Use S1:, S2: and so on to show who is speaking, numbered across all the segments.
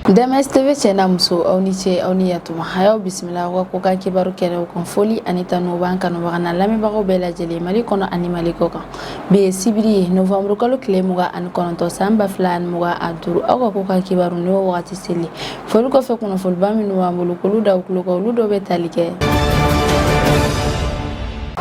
S1: DMS-TV chena muso awni yatuma hayaw bismillah wa ko ka kibaru kere ko foli anita no banka no bagana lami bago bela jeli mali kono animali ko kan be sibiri novembre kalo kile muga an kono to samba flan muga aduru ago ko ka kibaru no wati seli folu ko fe kono fol bami no ambulu ko luda ko ludo be talike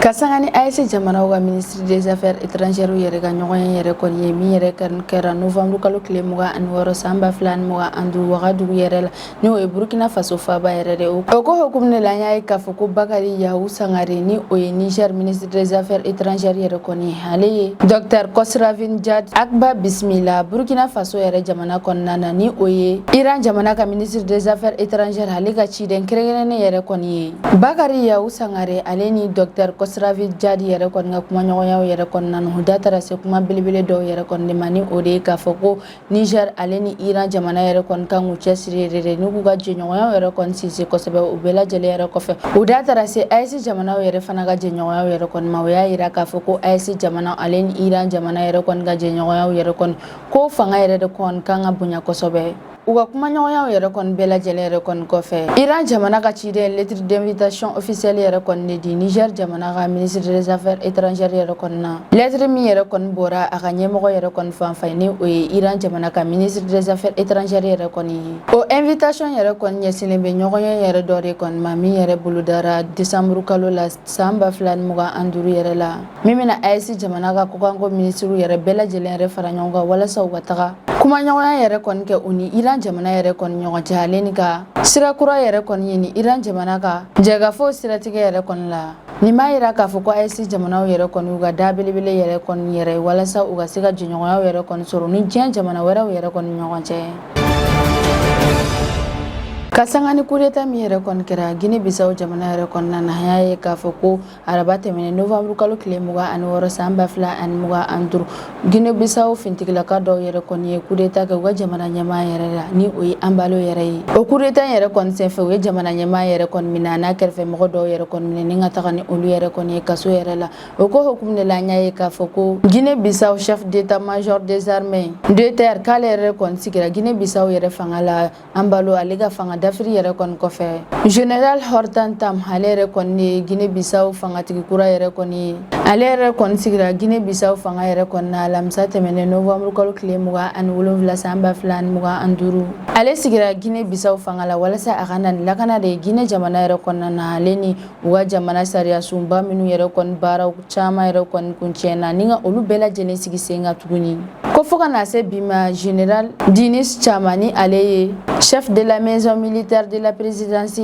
S1: Kasangani AEC jamana wa ministre des affaires étrangères yere ga ñogoy yere kon yemi yere kan kera novembre kalo kile muga an woro samba flan muga andu wagadu yere la ni o Burkina Faso fa ba yere de o ko hukum ne la nyaay ka fuko Bakari Yahu Sangare ni o Niger ministre des affaires étrangères yere kon ni hale Dr Kosravin Jad akba bismillah Burkina Faso yere jamana kon nana ni o Iran jamana ka ministre des affaires étrangères hale ga ci den kregene yere kon yi Bakari Yahu Sangare aleni Dr Kosravi jadi yere kon nga kuma ñogoyaw yere kon nan hudatara se kuma bilibile do yere kon de mani ode ka foko Niger aleni Iran jamana yere kon kan uche sirere nugu ga je ñogoyaw yere kon sisi ko sebe ubela jele yere ko fe hudatara se AEC jamana yere fana ga je ñogoyaw yere kon mawya ira ka foko AEC jamana aleni Iran jamana yere kon ga je ñogoyaw yere kon ko fanga yere de kon kan abunya ko sobe uga kuma ñogoyaw yere kon bela jele yere kon ko fe Iran jamana ga ci de lettre d'invitation officielle yere kon ne di Niger jamana ga ministre des affaires étrangères yere kon na lettre mi yere kon bora aga ñemogo yere kon fan fayni o Iran jamana ka ministre des affaires étrangères yere kon yi o invitation yere kon ñesine be ñogoyo yere dore kon mami yere buludara décembre kalo la samba flan muga anduru yere la mimina AEC jamana ga ko kango ministre yere bela jele yere fara ñonga wala saw gataga kuma ñogoya yere kon ke uni Iran jamana yere kon ñogo jaleni ka sira kura yere kon yini Iran jamana ka jaga fo sira tige yere kon la ni ma yira ka fo ko AEC jamana yere kon uga dabelebele yere kon yere wala sa uga siga jinyogo yere kon soro ni jamana wera yere kon ñogo je Kasangani kudeta mi yere kon kera Guinée Bissau jamana yere kon nana haye ka foko araba temene novembre kalo kile muga an woro samba fla an muga andur Guinée Bissau fintigla ka do yere kon ye kudeta ga wa jamana nyama yere la ni o ambalo yere o kudeta yere kon se fe we jamana nyama yere kon minana kerfe mo do yere kon minene ngata kan olu yere kon ye kaso yere la o ko hukum ne la nyaye ka foko Guinée Bissau chef d'état-major des armées de terre kale yere kon sigira Guinée Bissau yere fangala ambalo alega fanga dafri yere kon ko fe General Hortan Tam halere kon ni Guinée Bissau fanga tigi kura yere kon ni alere kon sigira Guinée Bissau fanga yere kon na lamsa temene novembre kalo kile muga an wolonvla samba flan muga anduru ale sigira Guinée Bissau fanga la wala sa agana lakana de Guinée jamana yere kon na haleni uga jamana sariya sumba minu yere kon bara chama yere kon kunchena ninga olu bela jene sigi senga tuguni ko foka na se bima General Dinis Chamani aleye chef de la maison militaire de la présidence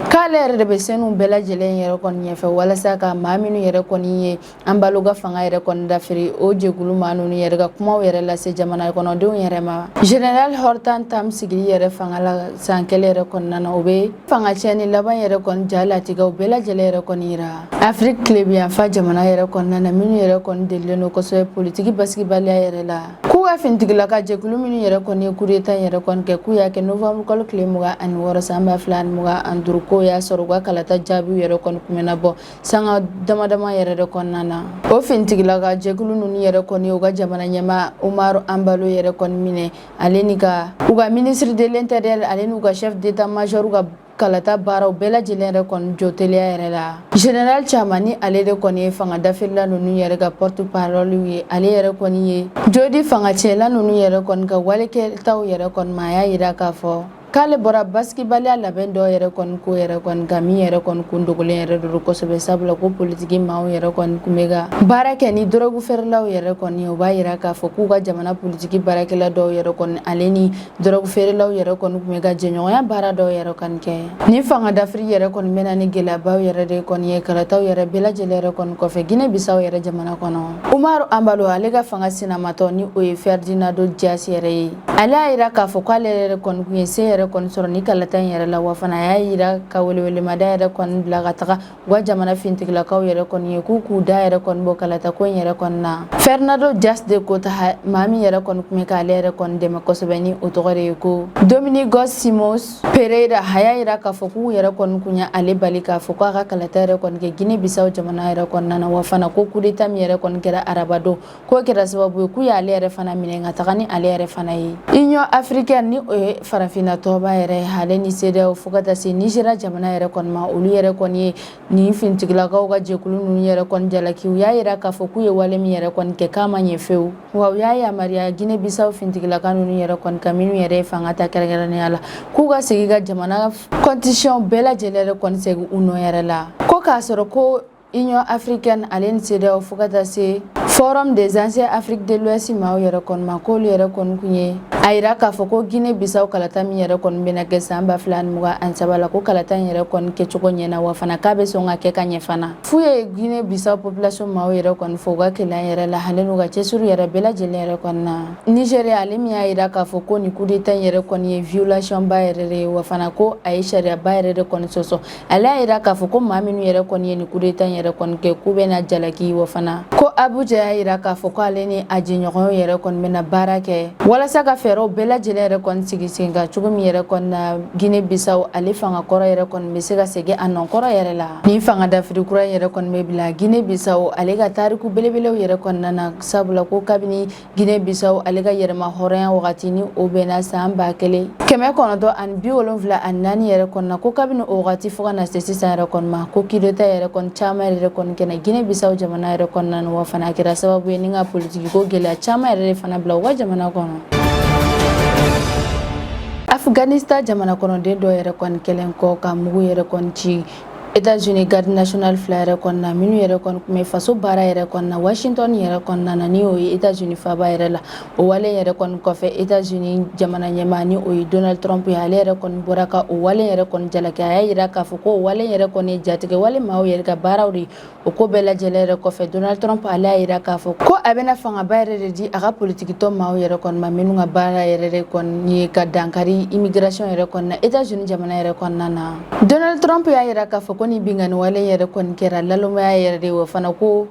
S1: kale rebe senu bela jelen yere kon nyefe wala saka maminu yere kon ye ambaluga fanga yere kon dafiri o jegulu manu yere ga kuma yere la se jamana kon de yere ma General Hortan Tam sigiri yere fanga la sankele yere kon nana obe fanga cheni laban yere kon jala tiga bela jele yere kon ira Afrique klebia fa jamana yere kon nana minu yere kon deleno ko so politique baski balia yere la kuwa fintigla ka jegulu minu yere kon ye kureta yere kon ke kuya ke novembre kolo klemuga an woro samba flan muga andur ko ya soruga kalata jabi yere kon kumena bo sanga dama yere de kon nana o fintigla ga jegulu nun yere kon yoga jamana nyama Umaru Ambalo yere kon mine alenika uga ministre de l'intérieur alenuga chef d'état-major uga kalata bara bela jelen kon jotelia yere la General Chamani ale de kon ye fanga dafilla nunu yere ga porte parole wi ale yere kon ye jodi fanga chela nunu yere kon ga waleke taw yere kon maya ira ka fo kale bora baski balia laben do yere kon ko yere kon gami yere kon kundugule yere do ko sobe sabla ko politiki maw yere kon kumega barake ni drogu ferlaw yere kon yo bayira ka fo ku ga jamana politiki barake la do yere kon aleni drogu ferlaw yere kon kumega jenyo ya bara do yere kon ke ni fanga d'Afrique yere kon menani gela baw yere de kon ye kala taw yere bela jele kon ko fe Guinée Bissau yere jamana kono Umaru Ambalo alega fanga sinamato ni o Ferdinando Dias yere ala ira ka fo kale kon kuyese kon soro ni kalatan yere la wafana ya yira ka wele mada yere kon blaga taka wa jamana fintigla ka yere kon ye kuku da yere kon bo kalata kon yere kon na Fernando Dias de Kota mami yere kon kume ka lere kon de makosbeni otogore ko Domingos Simões Pereira haya yira ka foku yere kon kunya ale balika foku ka kalata yere kon ke Guinée Bissau jamana yere kon na wafana ko kudita mi yere kon kera arabado ko kera sababu ku ya lere fana minenga takani ale yere fana yi Union africaine ni o farafina to tɔba yɛrɛ hale ni CEDEAO fo ka taa se Nigéria jamana yɛrɛ kɔni ma olu yɛrɛ kɔni ye ni finitigilakaw ka jɛkulu ninnu yɛrɛ kɔni jalaki u y'a yira k'a fɔ k'u ye wale min yɛrɛ kɔni kɛ k'a ma ɲɛ fewu wa u y'a yamaruya Guinée Bissau finitigilaka ninnu yɛrɛ kɔni ka minnu yɛrɛ ye fanga ta kɛrɛnkɛrɛnnenya la k'u ka segin ka jamana constitution bɛɛ lajɛlen yɛrɛ kɔni segin u nɔ yɛrɛ la ko k'a sɔrɔ ko Union africaine ale ni CEDEAO fo ka taa se Forum des anciens Afrique de l'Ouest maaw yɛrɛ kɔni ma k'olu yɛrɛ kɔni kun ye a yira k'a fɔ ko Guinée Bissau kalata min yɛrɛ kɔni bɛna kɛ san 2023 la ko kalata in yɛrɛ kɔni kɛcogo ɲɛna wa fana k'a bɛ sɔn ka kɛ ka ɲɛ fana fu ye Guinée Bissau population maaw yɛrɛ kɔni fɔ u ka kɛlɛ yɛrɛ la hali n'u ka cɛsiri yɛrɛ bɛɛ lajɛlen yɛrɛ kɔni na Nigéria ale min y'a yira k'a fɔ ko ni coup d'état in yɛrɛ kɔni ye violation ba yɛrɛ de ye wa fana ko a ye sariya ba yɛrɛ de kɔni sɔsɔ ale y'a yira k'a fɔ ko maa minnu yɛrɛ kɔni ye ni coup d'état in yɛrɛ kɔni kɛ k'u bɛna jalaki wa fana ko Abuja y'a yira k'a fɔ ko ale ni a jɛɲɔgɔnw yɛrɛ kɔni bɛna baara kɛ walasa ka fɛɛrɛw bɛɛ lajɛlen yɛrɛ kɔni sigi sen kan cogo min yɛrɛ kɔni na Guinée Bissau ale fanga kɔrɔ yɛrɛ kɔni bɛ se ka segin a nɔ kɔrɔ yɛrɛ la ni fanga dafiri kura yɛrɛ kɔni bɛ bila Guinée Bissau ale ka tariku belebelew yɛrɛ kɔnɔna na sabula ko kabini Guinée Bissau ale ka yɛrɛma hɔrɔnya wagati ni o bɛna san 1974 yɛrɛ kɔnɔna ko kabini o wagati fo ka na se sisan yɛrɛ kɔni ma ko coup d'état yɛrɛ kɔni caman yɛrɛ kɔni kɛnɛ Guinée Bissau jamana yɛrɛ kɔnɔna na wa fana kɛra sababu ye ni ka politiki ko gɛlɛya caman yɛrɛ de fana bila u ka jamana kɔnɔ Afghanistan jamana kɔnɔden dɔ yɛrɛ kɔni kɛlen kɔ ka mugu yɛrɛ kɔni ci États-Unis garde national fila yɛrɛ kɔnɔna minnu yɛrɛ kɔni kun bɛ faso baara yɛrɛ kɔnɔna Washington yɛrɛ kɔnɔna na ni o ye États-Unis faaba yɛrɛ la o wale yɛrɛ kɔni kɔfɛ États-Unis jamana ɲɛmaa ni o ye Donald Trump ye ale yɛrɛ kɔni bɔra ka o wale yɛrɛ kɔni jalaki a y'a yira k'a fɔ ko o wale yɛrɛ kɔni ye jatigɛ wale maaw yɛrɛ ka baaraw de o ko bɛɛ lajɛlen yɛrɛ kɔfɛ Donald Trump ale y'a yira k'a fɔ ko a bɛna fangaba yɛrɛ de di a ka politikitɔ maaw yɛrɛ kɔni ma minnu ka baara yɛrɛ de kɔni ye ka dankari immigration yɛrɛ kɔni na États-Unis jamana yɛrɛ kɔnɔna na Donald Trump y'a yira k'a fɔ ko ni bingani wale yɛrɛ kɔni kɛra lalomaya yɛrɛ de wa fana ko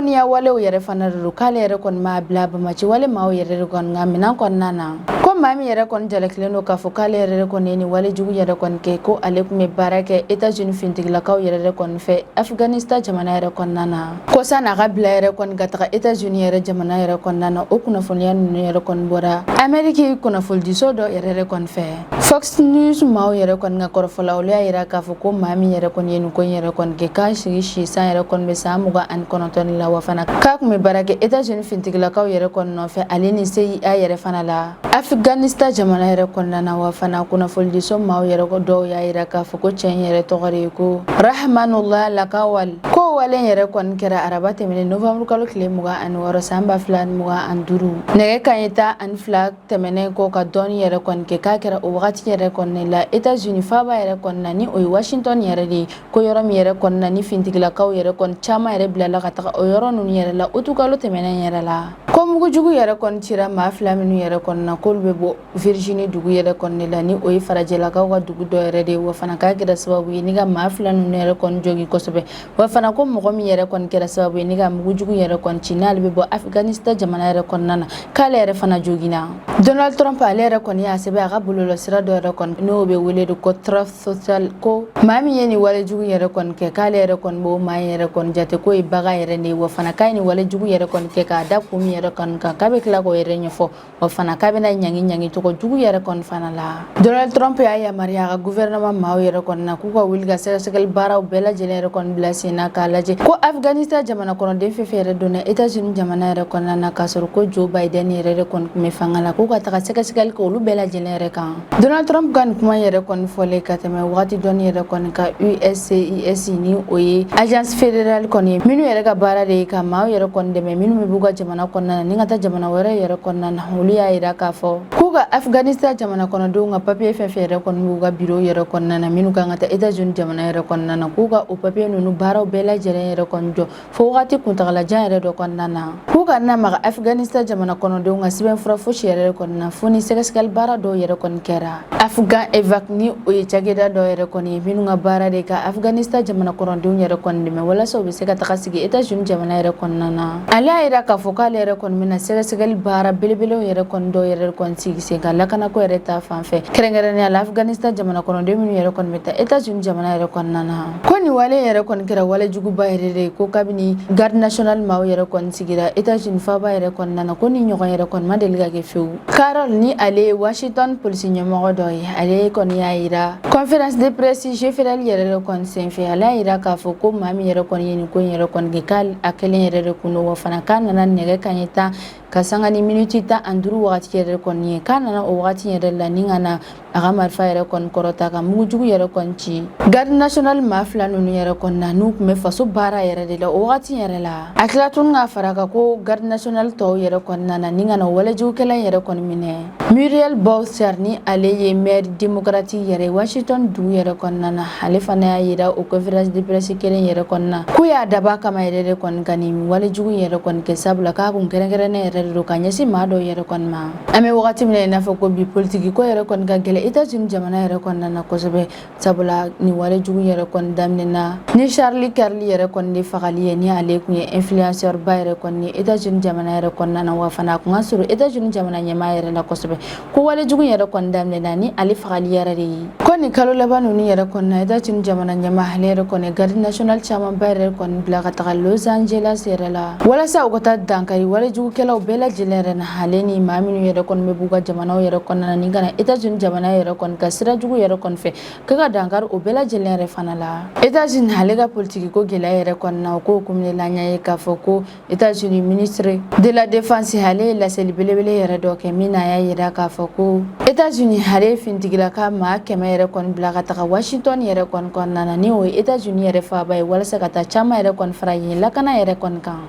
S1: niya walew yɛrɛ fana de don k'ale yɛrɛ kɔni m'a bila bamaci wale maaw yɛrɛ de kɔni nka minɛn kɔnɔna na ko maa min yɛrɛ kɔni jalakilen don k'a fɔ k'ale yɛrɛ de kɔni ye ni wale jugu yɛrɛ kɔni kɛ ko ale kun bɛ baara kɛ États-Unis finitigilakaw yɛrɛ de kɔni fɛ Afghanistan jamana yɛrɛ kɔnɔna na ko san'a ka bila yɛrɛ kɔni ka taga États-Unis yɛrɛ jamana yɛrɛ kɔnɔna na o kunnafoniya ninnu yɛrɛ kɔni bɔra Amérique kunnafonidiso dɔ yɛrɛ de kɔni fɛ Fox News maaw yɛrɛ kɔni ka kɔrɔfɔla olu y'a yira k'a fɔ ko maa min yɛrɛ kɔni ye nin ko in yɛrɛ kɔni kɛ k'a sigi si san yɛrɛ kɔni bɛ san 29 la wa fana k'a kun bɛ baara kɛ États-Unis finitigilakaw yɛrɛ kɔni nɔfɛ ale ni CIA yɛrɛ fana la Afghanistan jamana yɛrɛ kɔnɔna na wa fana kunnafonidiso maaw yɛrɛ dɔw y'a yira k'a fɔ ko cɛ in yɛrɛ tɔgɔ de ye ko Rahmanullah Lakawal ko wale yɛrɛ kɔni kɛra araba tɛmɛnen novembre kalo tile 26 san 2025 nɛgɛ kanɲɛ 12 tɛmɛnen kɔ ka dɔɔni yɛrɛ kɔni kɛ k'a kɛra o wagati yɛrɛ kɔni la États-Unis faaba yɛrɛ kɔni na ni o ye Washington yɛrɛ de ye ko yɔrɔ min yɛrɛ kɔni na ni finitigilakaw yɛrɛ kɔni caman yɛrɛ bilala ka taga o yɔrɔ ninnu yɛrɛ la utukalo tɛmɛnen yɛrɛ la ko mugujugu yɛrɛ kɔni cira maa fila minnu yɛrɛ kɔni na k'olu bɛ bɔ Virginie dugu yɛrɛ kɔni la ni o ye farajɛlakaw ka dugu dɔ yɛrɛ de ye wa fana k'a kɛra sababu ye ni ka maa fila ninnu yɛrɛ kɔni jogi kosɛbɛ wa fana ko mɔgɔ min yɛrɛ kɔni kɛra sababu ye ni ka mugujugu yɛrɛ kɔni ci n'ale bɛ bɔ Afghanistan jamana yɛrɛ kɔnɔna na k'ale yɛrɛ fana jogina Donald Trump ale yɛrɛ kɔni y'a sɛbɛn a ka bɔlɔlɔsira dɔ yɛrɛ kɔni n'o bɛ wele de ko Truth Social ko maa min ye nin walejugu yɛrɛ kɔni kɛ k'ale yɛrɛ kɔni b'o maa yɛrɛ kɔni jate ko ye baga yɛrɛ de ye wa fana k'a ye nin walejugu yɛrɛ kɔni kɛ k'a da kun min yɛrɛ kɔni kan k'a bɛ tila k'o yɛrɛ ɲɛfɔ wa fana k'a bɛna ɲangi cogo jugu yɛrɛ kɔni fana la Donald Trump y'a yamaruya a ka gouvernement maaw yɛrɛ kɔni na k'u ka wuli ka sɛgɛsɛgɛli baaraw bɛɛ lajɛlen yɛrɛ kɔni bila sen na k'a lajɛ ko Afghanistan jamana kɔnɔden fɛn fɛn yɛrɛ donna États-Unis jamana yɛrɛ kɔnɔna na k'a sɔrɔ ko Joe Biden yɛrɛ de kɔni kun bɛ fanga la k'u ka taga sɛgɛsɛgɛli kɛ olu bɛɛ lajɛlen yɛrɛ kan Donald Trump ka nin kuma yɛrɛ kɔni fɔlen ka tɛmɛ wagati dɔɔni yɛrɛ kɔni ka USCIS ni o ye agence fédérale kɔni ye minnu yɛrɛ ka baara de ye ka maaw yɛrɛ kɔni dɛmɛ minnu bɛ b'u ka jamana kɔnɔna na ni ka taa jamana wɛrɛ yɛrɛ kɔnɔna na olu y'a yira k'a fɔ k'u ka Afghanistan jamana kɔnɔdenw ka papier fɛn fɛn yɛrɛ kɔni b'u ka bureau yɛrɛ kɔnɔna na minnu kan ka taa États-Unis jamana yɛrɛ kɔnɔna na k'u ka o papier ninnu baaraw bɛɛ lajɛlen yɛrɛ kɔni jɔ fo wagati kuntagalajan yɛrɛ dɔ kɔnɔna na k'u ka namaga Afghanistan jamana kɔnɔdenw ka sɛbɛnfura fosi yɛrɛ kɔni na fo ni sɛgɛsɛgɛli baara dɔw yɛrɛ kɔni kɛra Afghan Evac ni o ye cakɛda dɔ yɛrɛ kɔni ye minnu ka baara de ka Afghanistan jamana kɔnɔdenw yɛrɛ kɔni dɛmɛ walasa u bɛ se ka taga sigi États-Unis jamana yɛrɛ kɔnɔna na ale y'a yira k'a fɔ k'ale yɛrɛ kɔni bɛna sɛgɛsɛgɛli baara belebelew yɛrɛ kɔni dɔw yɛrɛ kɔni sigi sen kan lakanako yɛrɛ ta fanfɛ kɛrɛnkɛrɛnnenya la Afghanistan jamana kɔnɔden minnu yɛrɛ kɔni bɛ taa États-Unis jamana yɛrɛ kɔnɔna na ko nin wale yɛrɛ kɔni kɛra wale juguba yɛrɛ de ko kabini garde national maaw yɛrɛ kɔni sigira États-Unis faba yɛrɛ kɔnɔna na ko ni ɲɔgɔn yɛrɛ kɔni ma deli ka kɛ fewu Carol ni ale Washington polisi ɲɛmɔgɔ dɔ ye ale kɔni y'a yira conférence de presse fédérale yɛrɛ de kɔni senfɛ ale y'a yira k'a fɔ ko maa min yɛrɛ kɔni ye nin ko in yɛrɛ kɔni kɛ k'a kelen yɛrɛ de kun don wa fana k'a nana nɛgɛ kanɲɛ 10 ka sanga ni miniti 15 wagati yɛrɛ kɔni ye k'a nana o wagati yɛrɛ la ni ka na a ka marifa yɛrɛ kɔni kɔrɔta ka mugujugu yɛrɛ kɔni ci garde national maa fila ninnu yɛrɛ kɔni na n'u tun bɛ faso baara yɛrɛ de la o wagati yɛrɛ la a tila tun k'a fara kan ko garde national tɔw yɛrɛ kɔnɔna na ni ka na walejugukɛla yɛrɛ kɔni minɛ Muriel Bowser ni ale ye maire démocratique yɛrɛ Washington dugu yɛrɛ kɔnɔna na ale fana y'a yira o conférence de presse kelen yɛrɛ kɔnɔna na ko y'a dab'a kama yɛrɛ de kɔni ka nin walejugu yɛrɛ kɔni kɛ sabula k'a kun kɛrɛnkɛrɛnnen yɛrɛ de don ka ɲɛsin maa dɔw yɛrɛ kɔni ma an bɛ wagati min na i n'a fɔ ko bi politiki ko yɛrɛ kɔni ka gɛlɛn États-Unis jamana yɛrɛ kɔnɔna na kosɛbɛ sabula ni walejugu yɛrɛ kɔni daminɛna ni Charlie Kirk yɛrɛ kɔni de fagali ye ni ale kun ye influenceur ba yɛrɛ kɔni ye États-Unis jamana yɛrɛ kɔnɔna na wa fana a kun ka surun États-Unis jamana ɲɛmaa yɛrɛ la kosɛbɛ ko walejugu yɛrɛ kɔni daminɛna ni ale fagali yɛrɛ de ye ko ni kalo laban ninnu yɛrɛ kɔni na États-Unis jamana ɲɛmaa ale yɛrɛ kɔni garde national caman ba yɛrɛ kɔni bila ka taga Los Angeles yɛrɛ la walasa u ka taa dankari walejugukɛlaw bɛɛ lajɛlen yɛrɛ na ale ni maa minnu yɛrɛ kɔni bɛ b'u ka jamanaw yɛrɛ kɔnɔna na ni ka na États-Unis jamana yɛrɛ kɔni ka sira jugu yɛrɛ kɔni fɛ ka dankari o bɛɛ lajɛlen yɛrɛ fana la États-Unis ale ka politiki ko gɛlɛya yɛrɛ kɔni na o ko hukumu de la an y'a ye k'a fɔ ko États-Unis ministre de la défense ale ye laseli belebele yɛrɛ dɔ kɛ min na a y'a yira k'a fɔ ko États-Unis ale ye fintigilaka maa 100 yɛrɛ kɔni bila ka taga Washington yɛrɛ kɔni kɔnɔna na ni o ye États-Unis yɛrɛ faaba ye walasa ka taa caman yɛrɛ kɔni fara yen lakana yɛrɛ kɔni kan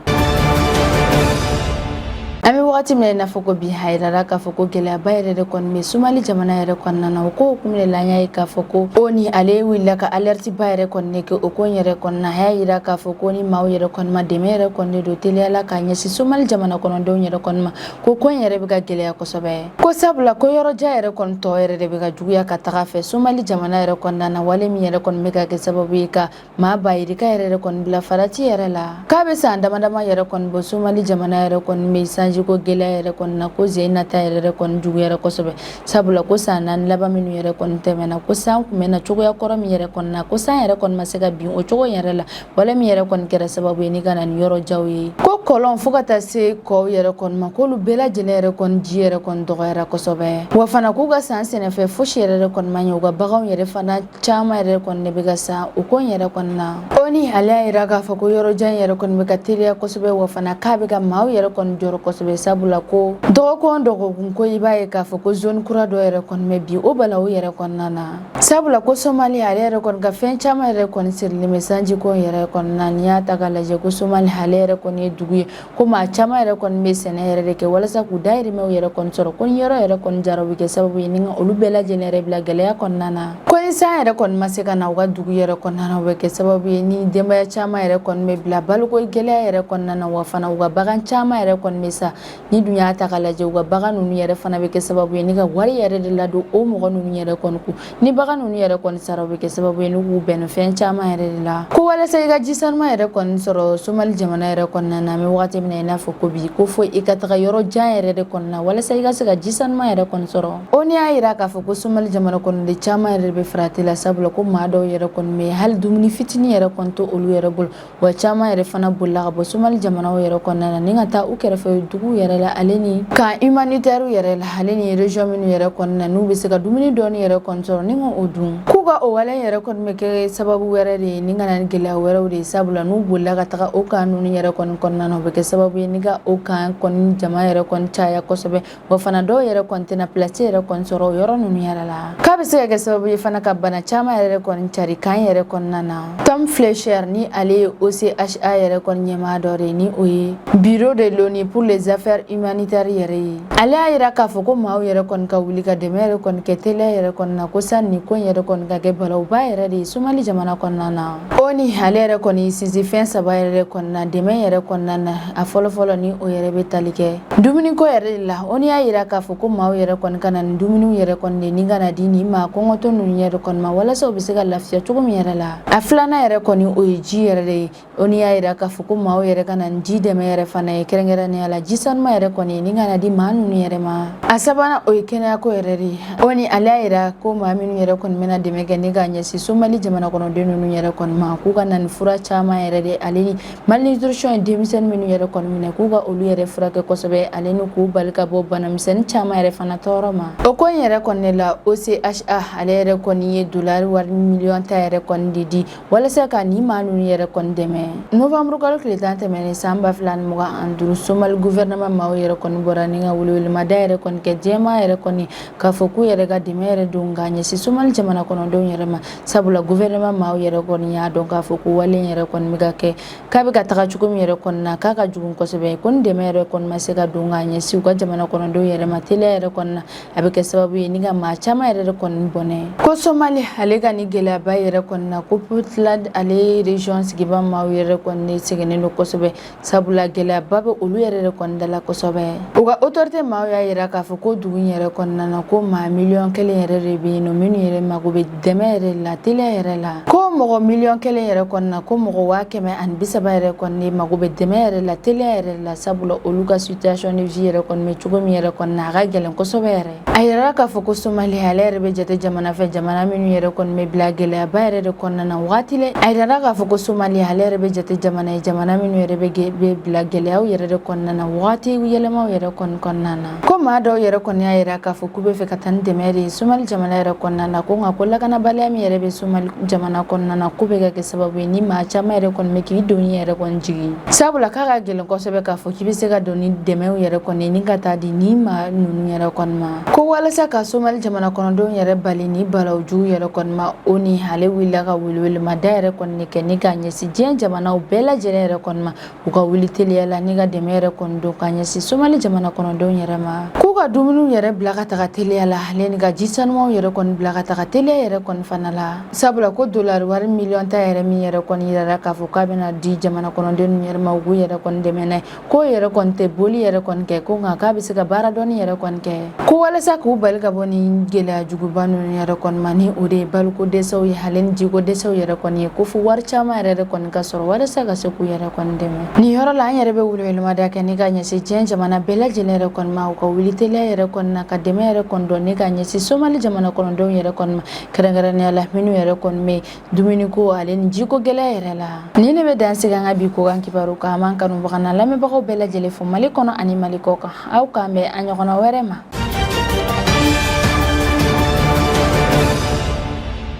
S1: an bɛ wagati min na i n'a fɔ ko bi a yirara k'a fɔ ko gɛlɛyaba yɛrɛ de kɔni bɛ Somali jamana yɛrɛ kɔnɔna na o ko hukumu de la an y'a ye k'a fɔ ko o ni ale wulila ka alerte ba yɛrɛ kɔni de kɛ o ko in yɛrɛ kɔni na a y'a yira k'a fɔ ko ni maaw yɛrɛ kɔni ma dɛmɛ yɛrɛ kɔni de don teliyala k'a ɲɛsin Somali jamana kɔnɔdenw yɛrɛ kɔni ma ko in yɛrɛ bɛ ka gɛlɛya kosɛbɛ ko sabula ko yɔrɔjan yɛrɛ kɔni tɔ yɛrɛ de bɛ ka juguya ka taga fɛ Somali jamana yɛrɛ kɔnɔna na wale min yɛrɛ kɔni bɛ ka kɛ sababu ye ka maa bayirika yɛrɛ de kɔni bila farati yɛrɛ la k'a bɛ san dama dama yɛrɛ kɔni bɔ Somali jamana yɛrɛ kɔni bɛ sanjiko gɛlɛya yɛrɛ kɔni na ko zen nata yɛrɛ kɔni juguyara kosɛbɛ sabula ko san 4 laban minnu yɛrɛ kɔni tɛmɛna ko san kun bɛna cogoya kɔrɔ min yɛrɛ kɔni na ko san yɛrɛ kɔni ma se ka bin o cogo yɛrɛ la wala min yɛrɛ kɔni kɛra sababu ye ni ka na ni yɔrɔjaw ye ko kɔlɔn fo ka taa se kɔw yɛrɛ kɔni ma k'olu bɛɛ lajɛlen yɛrɛ kɔni ji yɛrɛ kɔni dɔgɔyara kosɛbɛ wa fana k'u ka san sɛnɛfɛ fosi yɛrɛ kɔni ma ɲɛ u ka baganw yɛrɛ fana caman yɛrɛ kɔni de bɛ ka san o ko yɛrɛ kɔni na o ni ale y'a yira k'a fɔ ko yɔrɔjan yɛrɛ kɔni bɛ ka teliya kosɛbɛ wa fana k'a bɛ ka maaw yɛrɛ kɔni jɔrɔ kosɛbɛ sabula ko dɔgɔkun ko i b'a ye k'a fɔ ko zone kura dɔ yɛrɛ kɔni bɛ bi o bala o yɛrɛ kɔnɔna na sabula ko Somali ale yɛrɛ kɔni ka fɛn caman yɛrɛ kɔni sirilen bɛ sanji ko yɛrɛ kɔni na n'i y'a ta k'a lajɛ ko Somali ale yɛrɛ kɔni ye dugu ye ko maa caman yɛrɛ kɔni bɛ sɛnɛ yɛrɛ de kɛ walasa k'u dahirimɛw yɛrɛ kɔni sɔrɔ ko ni yɔrɔ yɛrɛ kɔni jara o bɛ kɛ sababu ye ni ka olu bɛɛ lajɛlen yɛrɛ bila gɛlɛya kɔnɔna na ko ni san yɛrɛ kɔni ma se ka na u ka dugu yɛrɛ kɔnɔna na o bɛ kɛ sababu ye ni denbaya caman yɛrɛ kɔni bɛ bila baloko gɛlɛya yɛrɛ kɔnɔna na wa fana u ka bagan caman yɛrɛ kɔni bɛ sa ni dun y'a ta k'a lajɛ u ka bagan ninnu yɛrɛ fana bɛ kɛ sababu ye ni ka wari yɛrɛ de ladon o mɔgɔ ninnu yɛrɛ kɔni kun ni bagan ninnu yɛrɛ kɔni sara o bɛ kɛ sababu ye ni k'u bɛn fɛn caman yɛrɛ de la ko walasa i ka ji sanuma yɛrɛ kɔni sɔrɔ Somali jamana yɛrɛ kɔnɔna na an bɛ wagati min na i n'a fɔ ko bi ko fo i ka taga yɔrɔ jan yɛrɛ de kɔnɔna na walasa i ka se ka ji sanuma yɛrɛ kɔni sɔrɔ o ni y'a yira k'a fɔ ko Somali jamana kɔnɔ de caman yɛrɛ bɛ farati la sabula ko maa dɔw yɛrɛ kɔni bɛ hali dumuni fitinin yɛrɛ kɔni to olu yɛrɛ bolo wa caman yɛrɛ fana bolila ka bɔ Somali jamanaw yɛrɛ kɔnɔna na ni ka taa u kɛrɛfɛ dugu yɛrɛ la ale ni ka humanitaire yɛrɛ la ale ni région minnu yɛrɛ kɔnɔna na n'u bɛ se ka dumuni dɔɔni yɛrɛ kɔni sɔrɔ ni ka o dun k'u ka o wale yɛrɛ kɔni bɛ kɛ sababu wɛrɛ de ye ni ka na ni gɛlɛya wɛrɛw de ye sabula n'u bolila ka taga o kan ninnu yɛrɛ kɔni kɔnɔna na o bɛ kɛ sababu ye ni ka o kan kɔni jama yɛrɛ kɔni caya kosɛbɛ wa fana dɔw yɛrɛ kɔni tɛna place yɛrɛ kɔni sɔrɔ o yɔrɔ ninnu yɛrɛ la k'a bɛ se ka kɛ sababu ye fana ka bana caman yɛrɛ kɔni cari kan yɛrɛ kɔnɔna na Tom Fletcher ni ale ye OCHA yɛrɛ kɔni ɲɛmaa dɔ de ye ni o ye Bureau de l'ONU pour les affaires humanitaires yɛrɛ ye ale y'a yira k'a fɔ ko maaw yɛrɛ kɔni ka wuli ka dɛmɛ yɛrɛ kɔni kɛ teliya yɛrɛ kɔni na ko sanni nin ko yɛrɛ kɔni ka kɛ balawba yɛrɛ de ye Somali jamana kɔnɔna na o ni ale yɛrɛ kɔni sinsin fɛn saba yɛrɛ kɔni na dɛmɛ yɛrɛ kɔnɔna na a fɔlɔfɔlɔ ni o yɛrɛ bɛ tali kɛ dumuni ko yɛrɛ de la o ni y'a yira k'a fɔ ko maaw yɛrɛ kɔni ka na ni dumuni yɛrɛ kɔni de ni ka na di nin ma kɔngɔtɔ ninnu yɛrɛ yɛrɛ kɔni ma walasa u bɛ se ka lafiya cogo min yɛrɛ la. A filanan yɛrɛ kɔni o ye ji yɛrɛ de ye. O ni y'a yira k'a fɔ ko maaw yɛrɛ ka na ji dɛmɛ yɛrɛ fana ye kɛrɛnkɛrɛnnenya la ji sanuma yɛrɛ kɔni ni ka na di maa ninnu yɛrɛ ma. A sabanan o ye kɛnɛyako yɛrɛ de ye. O ni ale y'a yira ko maa minnu yɛrɛ kɔni bɛna dɛmɛ kɛ ni ka ɲɛsin Somali jamana kɔnɔden ninnu yɛrɛ kɔni ma k'u ka na ni fura caman yɛrɛ de ale ni malnutrition ye denmisɛnnin minnu yɛrɛ kɔni minɛ k'u ka olu yɛrɛ furakɛ kosɛbɛ ale ni k'u bali ka bɔ banamisɛnnin caman yɛrɛ fana tɔɔrɔ ma. O ko in yɛrɛ kɔni la OCHA ale yɛrɛ kɔni ye dolari wari miliyɔn ta yɛrɛ kɔni de di walasa ka ni maa ninnu yɛrɛ kɔni dɛmɛ. Novembre kalo tile 10 tɛmɛnen san 2025 Somali gouvernement maaw yɛrɛ kɔni bɔra ni ka welewelemada yɛrɛ kɔni kɛ jɛma yɛrɛ kɔni k'a fɔ k'u yɛrɛ ka dɛmɛ yɛrɛ don ka ɲɛsin Somali jamana kɔnɔdenw yɛrɛ ma sabula gouvernement maaw yɛrɛ kɔni y'a dɔn k'a fɔ ko wale yɛrɛ kɔni bɛ ka kɛ k'a bɛ ka taga cogo min yɛrɛ kɔni na k'a ka jugu kosɛbɛ ko ni dɛmɛ yɛrɛ kɔni ma se ka don ka ɲɛsin u ka jamana kɔnɔdenw yɛrɛ ma teliya yɛrɛ kɔni na a bɛ kɛ sababu ye ni ka maa caman yɛrɛ de kɔni bɔnɛ. Ko Somali ale ka ni gɛlɛyaba yɛrɛ kɔni na ko Puntland ale region sigibaa maaw yɛrɛ kɔni sɛgɛnnen don kosɛbɛ sabula gɛlɛyaba bɛ olu yɛrɛ de kɔni dala kosɛbɛ. U ka autorité maaw y'a yira k'a fɔ ko dugu in yɛrɛ kɔnɔna na ko maa miliyɔn 1 yɛrɛ de bɛ yen nɔ minnu yɛrɛ mago bɛ dɛmɛ yɛrɛ la teliya yɛrɛ la. Ko mɔgɔ miliyɔn 1 yɛrɛ kɔni na ko mɔgɔ 130 yɛrɛ kɔni mago bɛ dɛmɛ yɛrɛ la teliya yɛrɛ la sabula olu ka situation de vie yɛrɛ kɔni bɛ cogo min yɛrɛ kɔni na a ka gɛlɛn kosɛbɛ yɛrɛ. A yira k'a fɔ ko Somali ale yɛrɛ bɛ jate jamana fɛ jamana minnu yɛrɛ kɔni bɛ bila gɛlɛyaba yɛrɛ de kɔnɔna na wagati le. A yira k'a fɔ ko Somali ale yɛrɛ bɛ jate jamana ye jamana minnu yɛrɛ bɛ bila gɛlɛyaw yɛrɛ de kɔnɔna na wagati yɛlɛmaw yɛrɛ kɔni kɔnɔna na. Ko maa dɔw yɛrɛ kɔni y'a yira k'a fɔ k'u bɛ fɛ ka taa ni dɛmɛ de ye Somali jamana yɛrɛ kɔnɔna na ko nka ko lakanabaliya min yɛrɛ bɛ Somali jamana kɔnɔna na ko bɛ ka kɛ sababu ye ni maa caman yɛrɛ kɔni bɛ k'i don yɛrɛ kɔni jigin sabula k'a ka gɛlɛn kosɛbɛ k'a fɔ k'i bɛ se ka don ni dɛmɛw yɛrɛ kɔni ni ka taa di ni maa ninnu yɛrɛ kɔni ma. Ko walasa ka Somali jamana kɔnɔdenw yɛrɛ bali ni balawu jugu yɛrɛ kɔni ma o ni ale wulila ka welewelemada yɛrɛ kɔni kɛ ni ka ɲɛsin diɲɛ jamanaw bɛɛ lajɛlen yɛrɛ kɔni ma u ka wuli teliya la ni ka dɛmɛ yɛrɛ kɔni don ka ɲɛsin Somali jamana kɔnɔdenw yɛrɛ ma. K'u ka dumuniw yɛrɛ bila ka taga teliya la ale ni ka ji sanumaw yɛrɛ kɔni bila ka taga teliya yɛrɛ kɔni fana la sabula ko dolari wari miliyɔn ta yɛrɛ min yɛrɛ kɔni yirara k'a fɔ k'a bɛna di jamana kɔnɔdenw yɛrɛ ma u k'u yɛrɛ kɔni dɛmɛ n'a ye k'o yɛrɛ kɔni tɛ boli yɛrɛ kɔni kɛ ko nka k'a bɛ se ka baara dɔɔni yɛrɛ kɔni kɛ ko walasa k'u bali ka bɔ ni gɛlɛya juguba ninnu yɛrɛ kɔni ma ni o de ye baloko dɛsɛw ye ale ni jiko dɛsɛw yɛrɛ kɔni ye ko fo wari caman yɛrɛ de kɔni ka sɔrɔ walasa ka se k'u yɛrɛ kɔni dɛmɛ. Nin yɔrɔ la an yɛrɛ bɛ welewelemada kɛ ni ka ɲɛsin diɲɛ jamana bɛɛ lajɛlen yɛrɛ kɔni ma u ka wuli teliya yɛrɛ kɔni na ka dɛmɛ yɛrɛ kɔni dɔn ni ka ɲɛsin Somali jamana kɔnɔdenw yɛrɛ kɔni ma kɛrɛnkɛrɛnnenya la minnu yɛrɛ kɔni bɛ dumuniko ale ni jiko gɛlɛya yɛrɛ la. Nin de bɛ dansigi an ka bi ko kan kibaru kan an m'an kanubaga n'a lamɛnbagaw bɛɛ lajɛlen fo Mali kɔnɔ ani Mali kɔ kan aw k'an bɛn a ɲɔgɔnna wɛrɛ ma.